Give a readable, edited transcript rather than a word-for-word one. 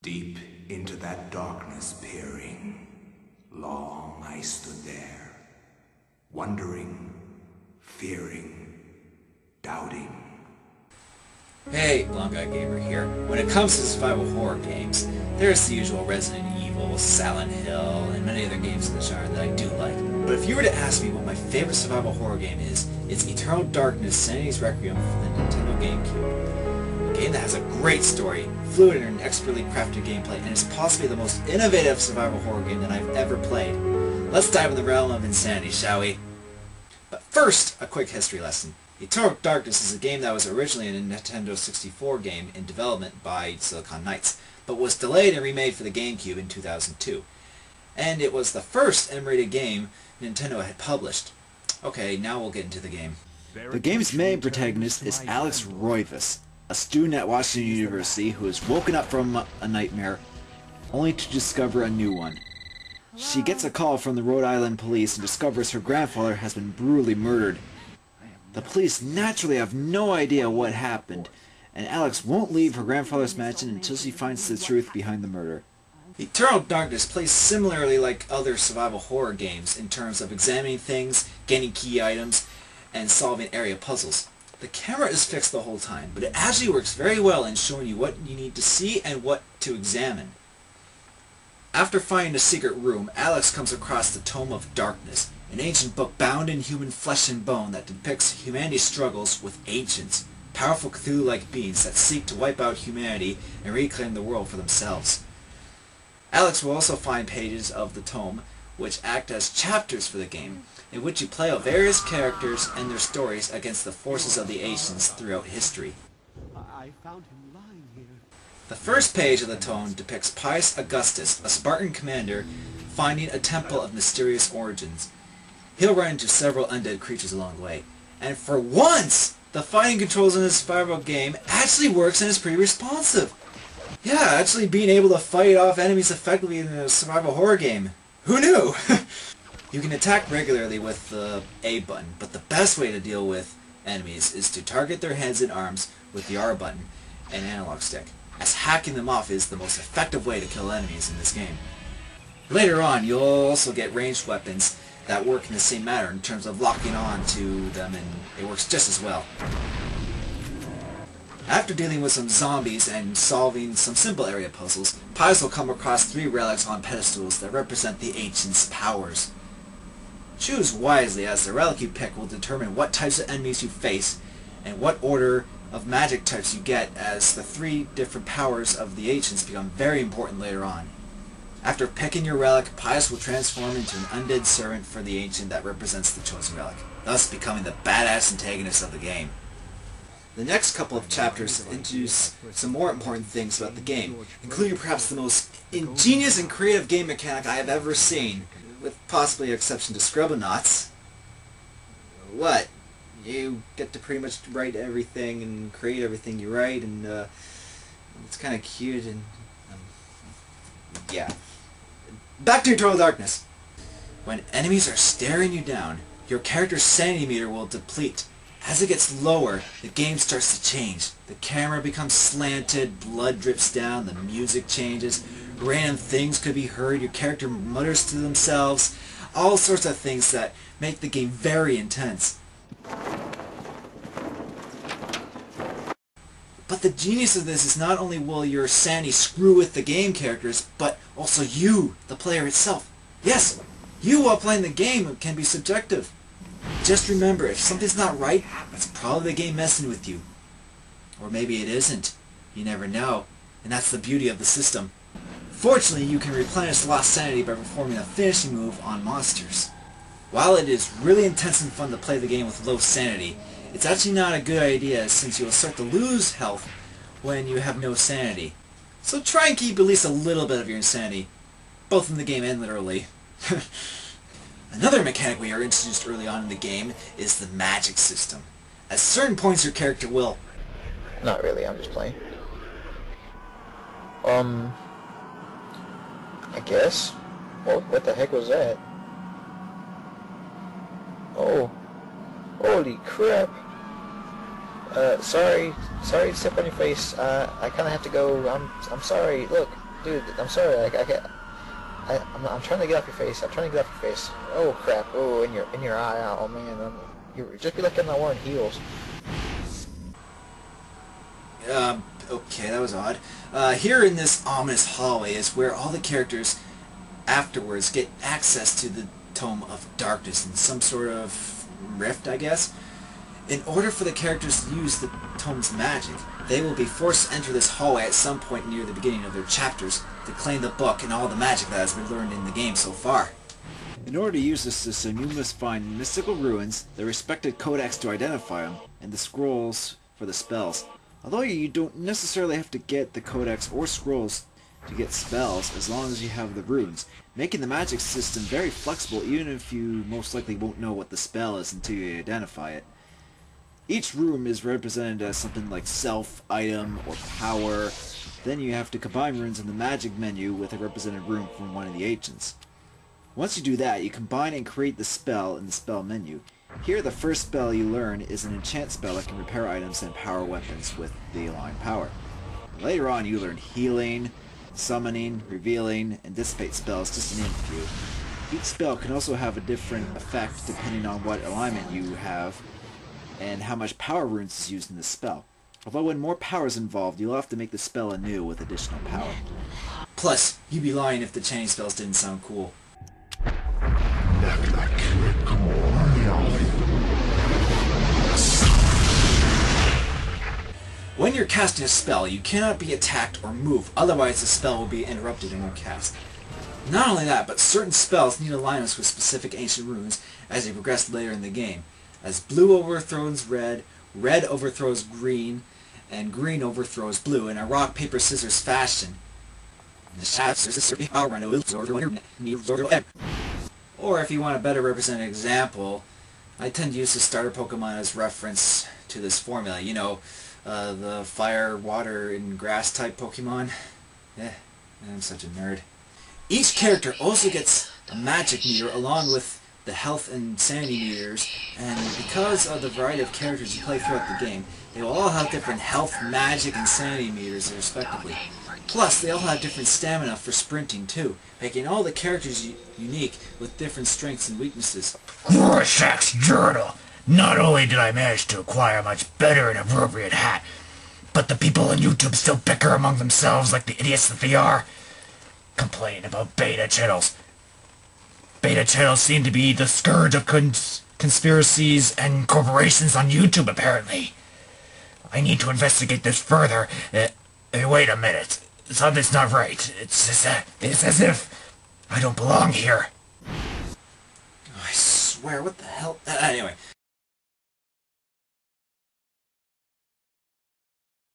Deep into that darkness peering, long I stood there, wondering, fearing, doubting. Hey, Blondeguygamer here. When it comes to survival horror games, there's the usual Resident Evil, Silent Hill, and many other games in the genre that I do like. But if you were to ask me what my favorite survival horror game is, it's Eternal Darkness Sanity's Requiem for the Nintendo Gamecube. A game that has a great story, fluid and expertly crafted gameplay, and is possibly the most innovative survival horror game that I've ever played. Let's dive in the realm of insanity, shall we? But first, a quick history lesson. Eternal Darkness is a game that was originally a Nintendo 64 game in development by Silicon Knights, but was delayed and remade for the Gamecube in 2002. And it was the first M-rated game Nintendo had published. Okay, now we'll get into the game. The game's main protagonist is Alex Roivas, a student at Washington University who is woken up from a nightmare, only to discover a new one. She gets a call from the Rhode Island police and discovers her grandfather has been brutally murdered. The police naturally have no idea what happened, and Alex won't leave her grandfather's mansion until she finds the truth behind the murder. Eternal Darkness plays similarly like other survival horror games in terms of examining things, getting key items, and solving area puzzles. The camera is fixed the whole time, but it actually works very well in showing you what you need to see and what to examine. After finding a secret room, Alex comes across the Tome of Darkness, an ancient book bound in human flesh and bone that depicts humanity's struggles with ancients, powerful Cthulhu-like beings that seek to wipe out humanity and reclaim the world for themselves. Alex will also find pages of the tome which act as chapters for the game, in which you play out various characters and their stories against the forces of the ancients throughout history. The first page of the tome depicts Pius Augustus, a Spartan commander, finding a temple of mysterious origins. He'll run into several undead creatures along the way. And for once, the fighting controls in this survival game actually works and is pretty responsive. Yeah, actually being able to fight off enemies effectively in a survival horror game. Who knew? You can attack regularly with the A button, but the best way to deal with enemies is to target their heads and arms with the R button and analog stick, as hacking them off is the most effective way to kill enemies in this game. Later on, you'll also get ranged weapons that work in the same manner in terms of locking on to them, and it works just as well. After dealing with some zombies and solving some simple area puzzles, Pius will come across 3 relics on pedestals that represent the ancients' powers. Choose wisely, as the relic you pick will determine what types of enemies you face and what order of magic types you get, as the 3 different powers of the ancients become very important later on. After picking your relic, Pius will transform into an undead servant for the ancient that represents the chosen relic, thus becoming the badass antagonist of the game. The next couple of chapters introduce some more important things about the game, including perhaps the most ingenious and creative game mechanic I have ever seen, with possibly an exception to Scrubonauts. What? You get to pretty much write everything and create everything you write, and it's kind of cute, and yeah. Back to Eternal Darkness. When enemies are staring you down, your character's sanity meter will deplete. As it gets lower, the game starts to change. The camera becomes slanted, blood drips down, the music changes, random things could be heard, your character mutters to themselves, all sorts of things that make the game very intense. But the genius of this is not only will your sanity screw with the game characters, but also you, the player itself. Yes, you while playing the game can be subjective. Just remember, if something's not right, it's probably the game messing with you. Or maybe it isn't. You never know. And that's the beauty of the system. Fortunately, you can replenish lost sanity by performing a finishing move on monsters. While it is really intense and fun to play the game with low sanity, it's actually not a good idea, since you will start to lose health when you have no sanity. So try and keep at least a little bit of your insanity, both in the game and literally. Another mechanic we are introduced early on in the game is the magic system. At certain points your character will... Not really, I'm just playing. I guess? Well, what the heck was that? Oh. Holy crap. Sorry to step on your face. I kinda have to go. I'm sorry. Look, Dude, I'm sorry. Like, I can't. I'm trying to get off your face. I'm trying to get off your face. Oh crap! Oh, in your eye. Oh man. You just be like I'm not wearing heels. Okay, that was odd. Here in this ominous hallway is where all the characters afterwards get access to the Tome of Darkness in some sort of rift, I guess. In order for the characters to use the Tome's magic, they will be forced to enter this hallway at some point near the beginning of their chapters to claim the book and all the magic that has been learned in the game so far. In order to use this system, you must find mystical ruins, the respected codex to identify them, and the scrolls for the spells. Although you don't necessarily have to get the codex or scrolls to get spells as long as you have the runes, making the magic system very flexible even if you most likely won't know what the spell is until you identify it. Each room is represented as something like self, item, or power. Then you have to combine runes in the magic menu with a represented rune from one of the agents. Once you do that, you combine and create the spell in the spell menu. Here, the first spell you learn is an enchant spell that can repair items and power weapons with the aligned power. Later on, you learn healing, summoning, revealing, and dissipate spells, just to name a few. Each spell can also have a different effect depending on what alignment you have and how much power runes is used in the spell. Although when more power is involved, you'll have to make the spell anew with additional power. Plus, you'd be lying if the chanting spells didn't sound cool. When you're casting a spell, you cannot be attacked or move, otherwise the spell will be interrupted in your cast. Not only that, but certain spells need alignments with specific ancient runes as they progress later in the game, as blue overthrows red, red overthrows green, and green overthrows blue in a rock, paper, scissors fashion. Or if you want a better represented example, I tend to use the starter Pokemon as reference to this formula. You know, the fire, water, and grass type Pokemon. I'm such a nerd. Each character also gets a magic meter along with the health and sanity meters, and because of the variety of characters you play throughout the game, they will all have different health, magic, and sanity meters respectively. Plus, they all have different stamina for sprinting too, making all the characters unique with different strengths and weaknesses. Rorschach's journal! Not only did I manage to acquire a much better and appropriate hat, but the people on YouTube still bicker among themselves like the idiots that they are, complaining about beta channels. Beta channels seem to be the scourge of conspiracies and corporations on YouTube, apparently. I need to investigate this further. Wait a minute. Something's not right. It's as if I don't belong here. I swear, what the hell? Anyway.